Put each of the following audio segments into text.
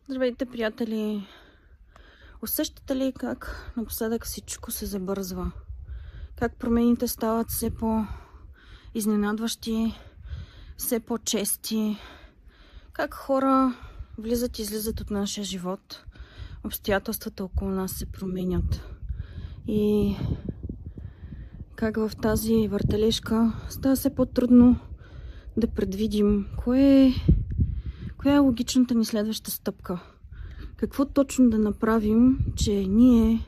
Здравейте, приятели! Усещате ли как напоследък всичко се забързва? Как промените стават все по-изненадващи, все по-чести? Как хора влизат и излизат от нашия живот? Обстоятелствата около нас се променят. И как в тази въртележка става все по-трудно да предвидим коя е логичната ни следваща стъпка. Какво точно да направим, че ние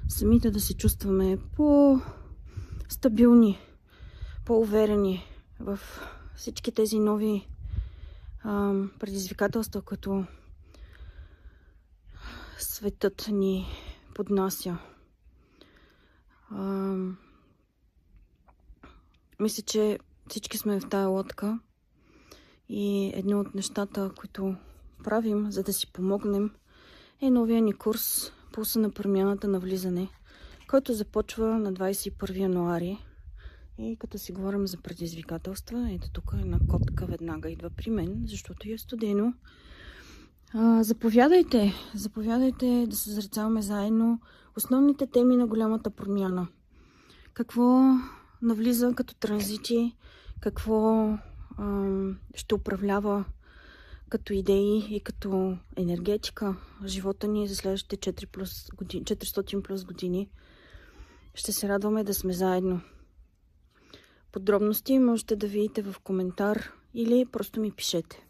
самите да се чувстваме по-стабилни, по-уверени в всички тези нови предизвикателства, които светът ни поднася. Мисля, че всички сме в тая лодка и едно от нещата, които правим, за да си помогнем, е новия ни курс Пулса на промяната на влизане, който започва на 21 януари. И като си говорим за предизвикателства, ето тук една котка веднага идва при мен, защото е студено. Заповядайте да се зрецаваме заедно основните теми на голямата промяна. Какво навлиза като транзити, какво ще управлява като идеи и като енергетика живота ни за следващите 400 плюс години. Ще се радваме да сме заедно. Подробности можете да видите в коментар или просто ми пишете.